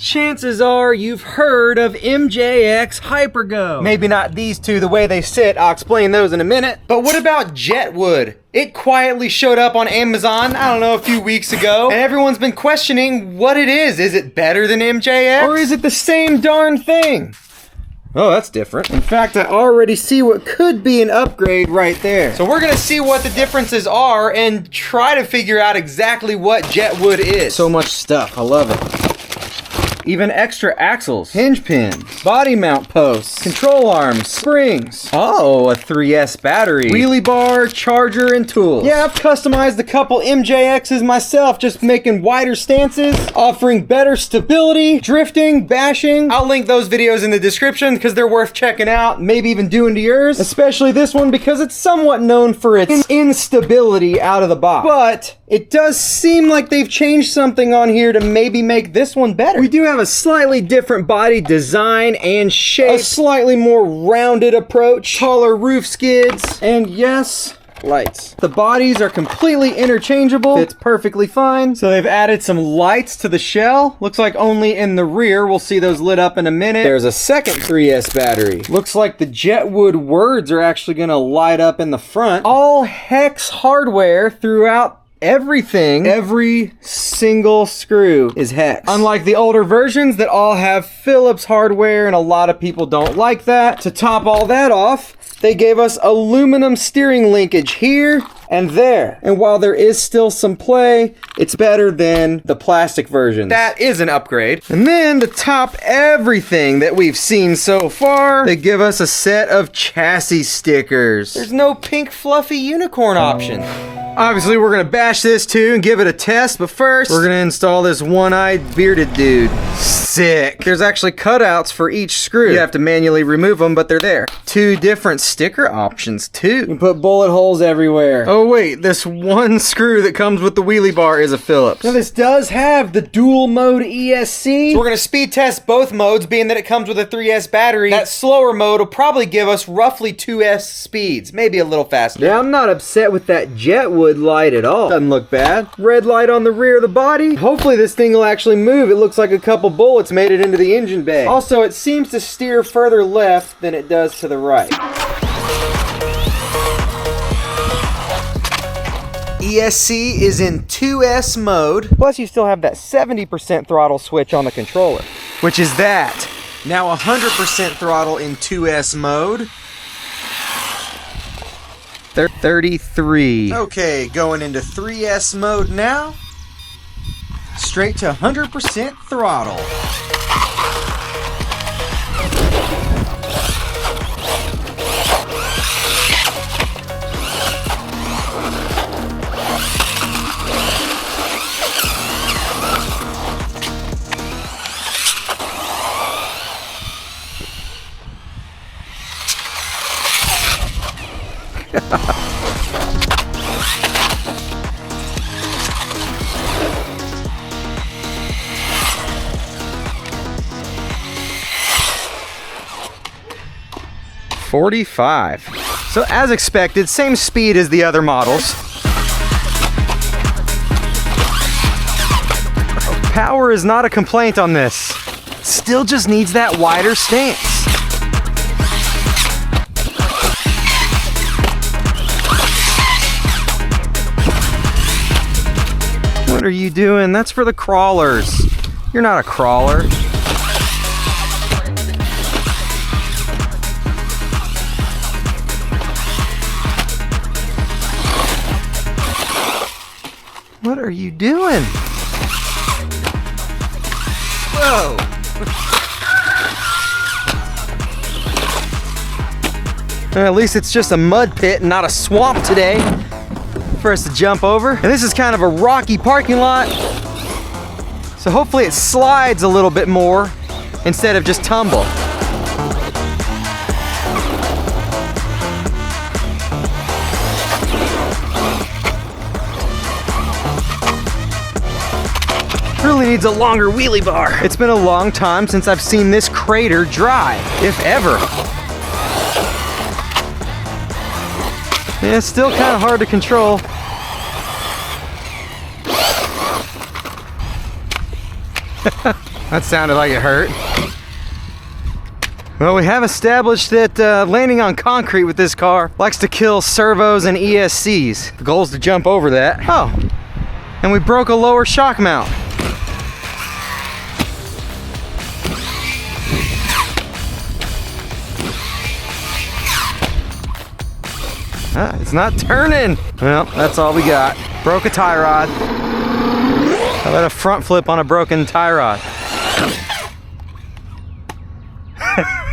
Chances are you've heard of MJX HyperGo. Maybe not these two the way they sit, I'll explain those in a minute. But what about Jetwood? It quietly showed up on Amazon, I don't know, a few weeks ago, and everyone's been questioning what it is. Is it better than MJX? Or is it the same darn thing? Oh, that's different. In fact, I already see what could be an upgrade right there. So we're gonna see what the differences are and try to figure out exactly what Jetwood is. So much stuff, I love it. Even extra axles, hinge pins, body mount posts, control arms, springs. Oh, a 3S battery, wheelie bar, charger, and tools. Yeah, I've customized a couple MJXs myself, just making wider stances, offering better stability, drifting, bashing. I'll link those videos in the description because they're worth checking out, maybe even doing to yours. Especially this one because it's somewhat known for its instability out of the box. But it does seem like they've changed something on here to maybe make this one better. We do have a slightly different body design and shape, a slightly more rounded approach, taller roof skids, and yes, lights. The bodies are completely interchangeable. Fits perfectly fine. So they've added some lights to the shell. Looks like only in the rear. We'll see those lit up in a minute. There's a second 3S battery. Looks like the Jetwood words are actually gonna light up in the front. All hex hardware throughout everything. Every single screw is hex. Unlike the older versions that all have Phillips hardware, and a lot of people don't like that. To top all that off, they gave us aluminum steering linkage here and there. And while there is still some play, it's better than the plastic version. That is an upgrade. And then to top everything that we've seen so far, they give us a set of chassis stickers. There's no pink fluffy unicorn option. Obviously, we're gonna bash this too and give it a test, but first, we're gonna install this one-eyed bearded dude. Sick. There's actually cutouts for each screw. You have to manually remove them, but they're there. 2 different sticker options too. You can put bullet holes everywhere. Oh wait, this one screw that comes with the wheelie bar is a Phillips. Now this does have the dual mode ESC. So we're gonna speed test both modes, being that it comes with a 3S battery. That slower mode will probably give us roughly 2S speeds, maybe a little faster. Yeah, I'm not upset with that Jetwood light at all. Doesn't look bad. Red light on the rear of the body. Hopefully this thing will actually move. It looks like a couple bullets made it into the engine bay. Also, it seems to steer further left than it does to the right. ESC is in 2S mode. Plus you still have that 70% throttle switch on the controller, which is that. Now 100% throttle in 2S mode. 33. Okay, going into 3S mode now. Straight to 100% throttle. $45. So as expected, same speed as the other models. Power is not a complaint on this. Still just needs that wider stance. What are you doing? That's for the crawlers. You're not a crawler. What are you doing? Whoa! At least it's just a mud pit and not a swamp today for us to jump over. And this is kind of a rocky parking lot, so hopefully it slides a little bit more instead of just tumble. Really needs a longer wheelie bar. It's been a long time since I've seen this crater dry, if ever. Yeah, it's still kind of hard to control. That sounded like it hurt. Well, we have established that landing on concrete with this car likes to kill servos and ESCs. The goal is to jump over that. Oh, and we broke a lower shock mount. It's not turning. Well, that's all we got. Broke a tie rod. How about a front flip on a broken tie rod?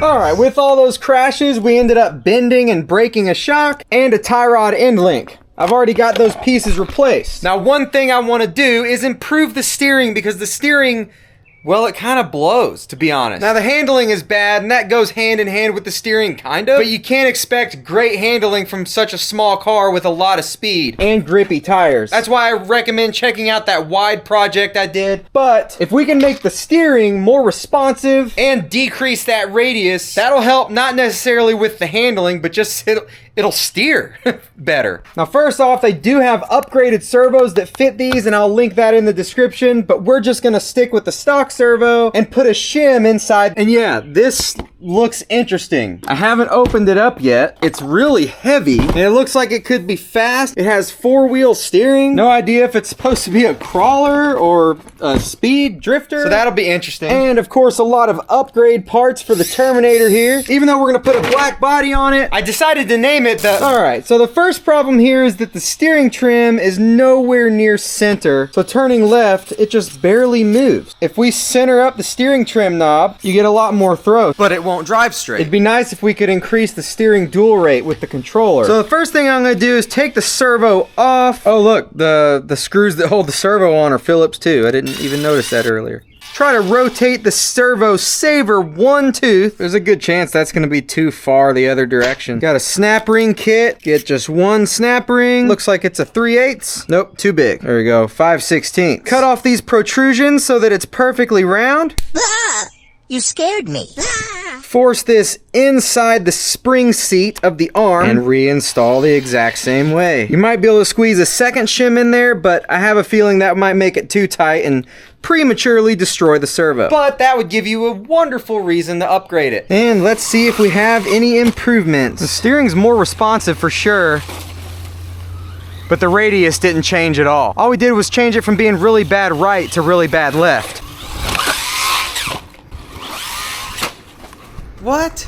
Alright, with all those crashes, we ended up bending and breaking a shock and a tie rod end link. I've already got those pieces replaced. Now, one thing I want to do is improve the steering, because the steering, well, it kind of blows, to be honest. Now, the handling is bad, and that goes hand in hand with the steering, kind of. But you can't expect great handling from such a small car with a lot of speed. And grippy tires. That's why I recommend checking out that wide project I did. But if we can make the steering more responsive and decrease that radius, that'll help not necessarily with the handling, but just it'll steer better. Now, first off, they do have upgraded servos that fit these, and I'll link that in the description, but we're just gonna stick with the stock servo and put a shim inside. And yeah, this looks interesting. I haven't opened it up yet. It's really heavy, and it looks like it could be fast. It has 4-wheel steering. No idea if it's supposed to be a crawler or a speed drifter. So that'll be interesting. And of course, a lot of upgrade parts for the Terminator here. Even though we're gonna put a black body on it, I decided to name it the... Alright, so the first problem here is that the steering trim is nowhere near center. So turning left, it just barely moves. If we center up the steering trim knob, you get a lot more throw, but it won't drive straight. It'd be nice if we could increase the steering dual rate with the controller. So the first thing I'm gonna do is take the servo off. Oh look, the screws that hold the servo on are Phillips too. I didn't even notice that earlier. Try to rotate the servo saver one tooth. There's a good chance that's gonna be too far the other direction. Got a snap ring kit. Get just one snap ring. Looks like it's a 3/8. Nope, too big. There we go, 5/16. Cut off these protrusions so that it's perfectly round. You scared me. Force this inside the spring seat of the arm and reinstall the exact same way. You might be able to squeeze a second shim in there, but I have a feeling that might make it too tight and prematurely destroy the servo. But that would give you a wonderful reason to upgrade it. And let's see if we have any improvements. The steering's more responsive for sure, but the radius didn't change at all. All we did was change it from being really bad right to really bad left. What?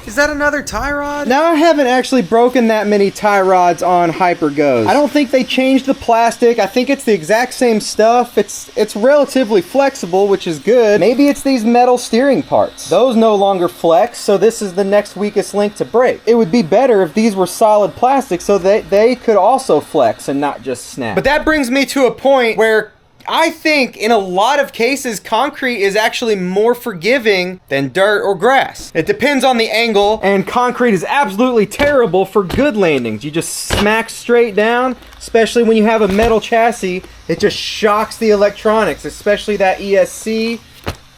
Is that another tie rod? Now, I haven't actually broken that many tie rods on HyperGos. I don't think they changed the plastic. I think it's the exact same stuff. It's relatively flexible, which is good. Maybe it's these metal steering parts. Those no longer flex, so this is the next weakest link to break. It would be better if these were solid plastic so that they could also flex and not just snap. But that brings me to a point where I think in a lot of cases, concrete is actually more forgiving than dirt or grass. It depends on the angle, and concrete is absolutely terrible for good landings. You just smack straight down, especially when you have a metal chassis. It just shocks the electronics, especially that ESC.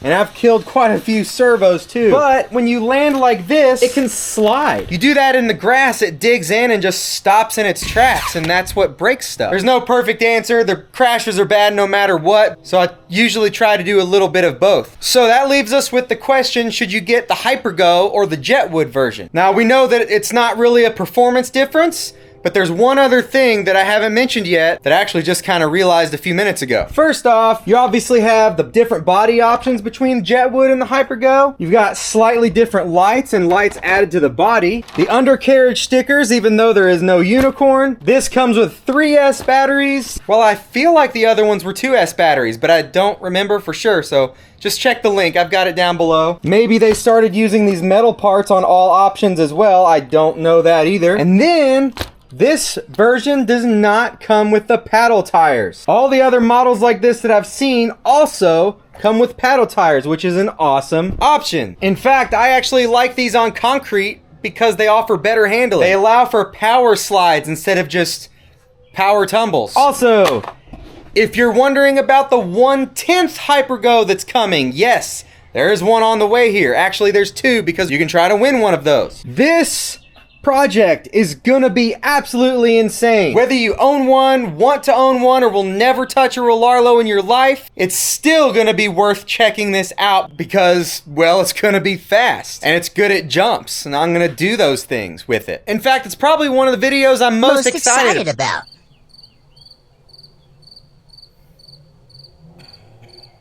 And I've killed quite a few servos too. But when you land like this, it can slide. You do that in the grass, it digs in and just stops in its tracks, and that's what breaks stuff. There's no perfect answer. The crashes are bad no matter what, so I usually try to do a little bit of both. So that leaves us with the question, should you get the HyperGo or the Jetwood version? Now, we know that it's not really a performance difference, but there's one other thing that I haven't mentioned yet that I actually just kind of realized a few minutes ago. First off, you obviously have the different body options between the Jetwood and the HyperGo. You've got slightly different lights and lights added to the body. The undercarriage stickers, even though there is no unicorn. This comes with 3S batteries. Well, I feel like the other ones were 2S batteries, but I don't remember for sure, so just check the link. I've got it down below. Maybe they started using these metal parts on all options as well. I don't know that either. And then this version does not come with the paddle tires. All the other models like this that I've seen also come with paddle tires, which is an awesome option. In fact, I actually like these on concrete because they offer better handling. They allow for power slides instead of just power tumbles. Also, if you're wondering about the 1/10 HyperGo that's coming, yes, there is one on the way here. Actually, there's two because you can try to win one of those. This project is gonna be absolutely insane. Whether you own one, want to own one, or will never touch a Rollarlo in your life, it's still gonna be worth checking this out because, well, it's gonna be fast and it's good at jumps, and I'm gonna do those things with it. In fact, it's probably one of the videos I'm most excited about.